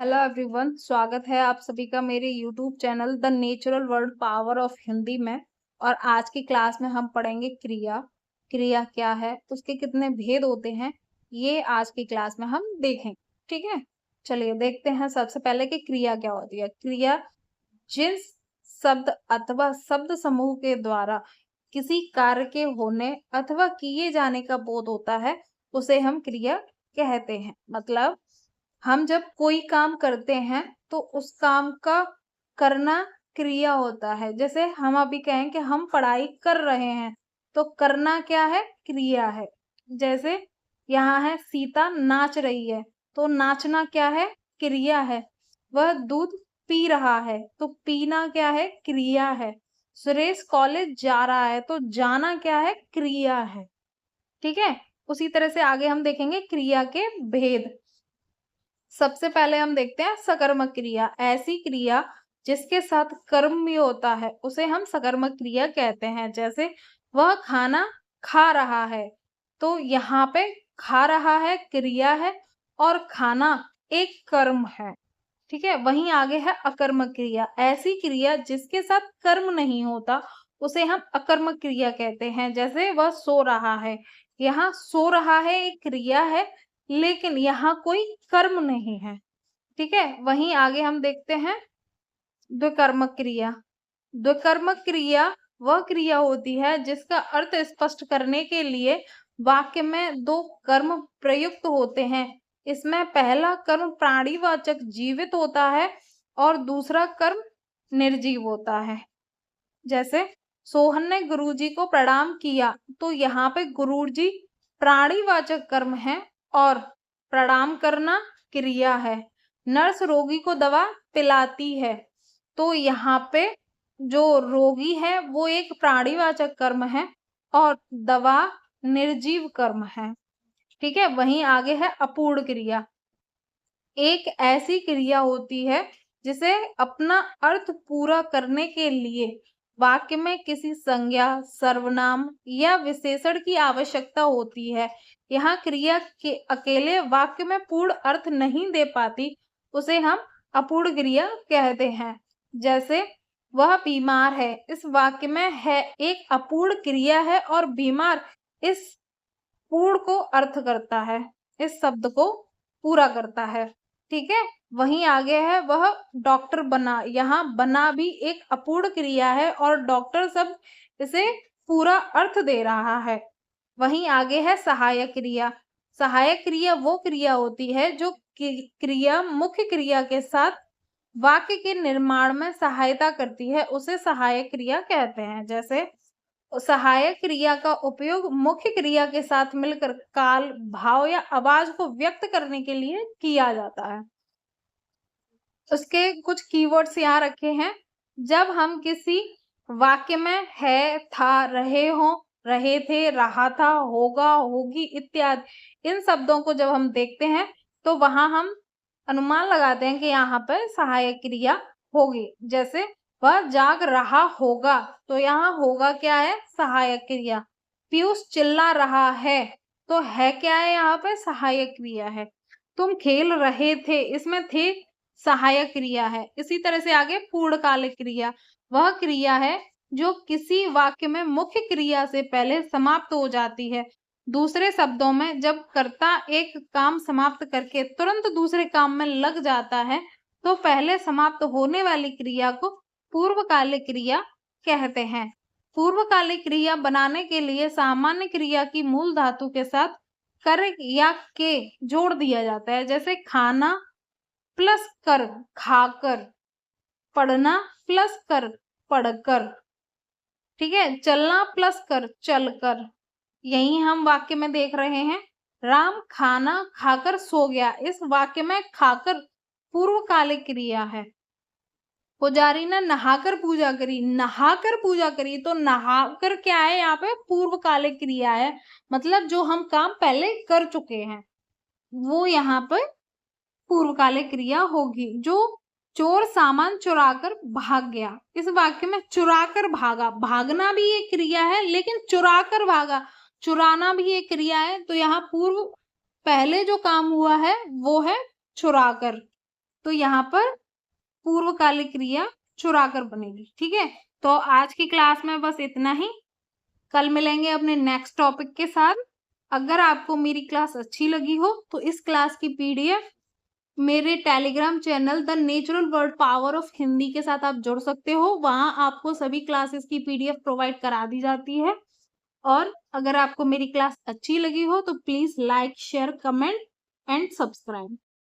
Hello everyone, स्वागत है आप सभी का मेरे YouTube channel the natural world power of Hindi में। और आज की क्लास में हम पढ़ेंगे क्रिया। क्रिया क्या है, उसके कितने भेद होते हैं, ये आज की क्लास में हम देखेंगे। ठीक है, चलिए देखते हैं सबसे पहले कि क्रिया क्या होती है। क्रिया जिस शब्द अथवा शब्द समूह के द्वारा किसी कार्य के होने अथवा किए जाने का बोध होता है, उसे हम क्रिया कहते हैं। मतलब हम जब कोई काम करते हैं तो उस काम का करना क्रिया होता है। जैसे हम अभी कहें कि हम पढ़ाई कर रहे हैं, तो करना क्या है? क्रिया है। जैसे यहाँ है सीता नाच रही है, तो नाचना क्या है? क्रिया है। वह दूध पी रहा है, तो पीना क्या है? क्रिया है। सुरेश कॉलेज जा रहा है, तो जाना क्या है? क्रिया है। ठीक है, उसी तरह से आगे हम देखेंगे क्रिया के भेद। सबसे पहले हम देखते हैं सकर्मक क्रिया। ऐसी क्रिया जिसके साथ कर्म भी होता है उसे हम सकर्मक क्रिया कहते हैं। जैसे वह खाना खा रहा है, तो यहाँ पे खा रहा है क्रिया है और खाना एक कर्म है। ठीक है, वहीं आगे है अकर्मक क्रिया। ऐसी क्रिया जिसके साथ कर्म नहीं होता उसे हम अकर्मक क्रिया कहते हैं। जैसे वह सो रहा है, यहाँ सो रहा है एक क्रिया है, लेकिन यहाँ कोई कर्म नहीं है। ठीक है, वहीं आगे हम देखते हैं द्विकर्मक क्रिया। द्विकर्मक क्रिया वह क्रिया होती है जिसका अर्थ स्पष्ट करने के लिए वाक्य में दो कर्म प्रयुक्त होते हैं। इसमें पहला कर्म प्राणीवाचक जीवित होता है और दूसरा कर्म निर्जीव होता है। जैसे सोहन ने गुरुजी को प्रणाम किया, तो यहाँ पे गुरुजी प्राणीवाचक कर्म है और प्रणाम करना क्रिया है। नर्स रोगी को दवा पिलाती है, तो यहाँ पे जो रोगी है वो एक प्राणीवाचक कर्म है और दवा निर्जीव कर्म है। ठीक है, वहीं आगे है अपूर्ण क्रिया। एक ऐसी क्रिया होती है जिसे अपना अर्थ पूरा करने के लिए वाक्य में किसी संज्ञा, सर्वनाम या विशेषण की आवश्यकता होती है। यहाँ क्रिया के अकेले वाक्य में पूर्ण अर्थ नहीं दे पाती, उसे हम अपूर्ण क्रिया कहते हैं। जैसे वह बीमार है, इस वाक्य में है एक अपूर्ण क्रिया है और बीमार इस पूर्ण को अर्थ करता है, इस शब्द को पूरा करता है। ठीक है, वहीं आगे है वह डॉक्टर बना। यहाँ बना भी एक अपूर्ण क्रिया है और डॉक्टर शब्द इसे पूरा अर्थ दे रहा है। वहीं आगे है सहायक क्रिया। सहायक क्रिया वो क्रिया होती है जो क्रिया मुख्य क्रिया के साथ वाक्य के निर्माण में सहायता करती है, उसे सहायक क्रिया कहते हैं। जैसे सहायक क्रिया का उपयोग मुख्य क्रिया के साथ मिलकर काल, भाव या आवाज को व्यक्त करने के लिए किया जाता है। उसके कुछ कीवर्ड्स यहाँ रखे हैं। जब हम किसी वाक्य में है, था, रहे हो, रहे थे, रहा था, होगा, होगी इत्यादि इन शब्दों को जब हम देखते हैं तो वहां हम अनुमान लगाते हैं कि यहाँ पर सहायक क्रिया होगी। जैसे वह जाग रहा होगा, तो यहाँ होगा क्या है? सहायक क्रिया। पीयूष चिल्ला रहा है, तो है क्या है? यहाँ पे सहायक क्रिया है। तुम खेल रहे थे, इसमें थे सहायक क्रिया है। इसी तरह से आगे पूर्णकालिक क्रिया वह क्रिया है जो किसी वाक्य में मुख्य क्रिया से पहले समाप्त हो जाती है। दूसरे शब्दों में जब कर्ता एक काम समाप्त करके तुरंत दूसरे काम में लग जाता है, तो पहले समाप्त होने वाली क्रिया को पूर्वकालिक क्रिया कहते हैं। पूर्वकालिक क्रिया बनाने के लिए सामान्य क्रिया की मूल धातु के साथ कर या के जोड़ दिया जाता है। जैसे खाना प्लस कर खाकर, पढ़ना प्लस कर पढ़कर। ठीक है, चलना प्लस कर चलकर। यही हम वाक्य में देख रहे हैं। राम खाना खाकर सो गया, इस वाक्य में खाकर पूर्वकालिक क्रिया है। पुजारी ने नहाकर पूजा करी, नहाकर पूजा करी, तो नहाकर क्या है? यहाँ पे पूर्वकालिक क्रिया है। मतलब जो हम काम पहले कर चुके हैं वो यहाँ पे पूर्वकालिक क्रिया होगी। जो चोर सामान चुराकर भाग गया, इस वाक्य में चुराकर भागा, भागना भी एक क्रिया है लेकिन चुराकर भागा, चुराना भी एक क्रिया है। तो यहाँ पूर्व पहले जो काम हुआ है वो है चुराकर। तो यहाँ पर पूर्वकालिक क्रिया चुराकर बनेगी। ठीक है, तो आज की क्लास में बस इतना ही। कल मिलेंगे अपने नेक्स्ट टॉपिक के साथ। अगर आपको मेरी क्लास अच्छी लगी हो तो इस क्लास की पीडीएफ मेरे Telegram channel the natural word power of Hindi के साथ आप जुड़ सकते हो। वहां आपको सभी क्लासेस की पीडीएफ प्रोवाइड करा दी जाती है। और अगर आपको मेरी क्लास अच्छी लगी हो तो please like, share, comment and subscribe.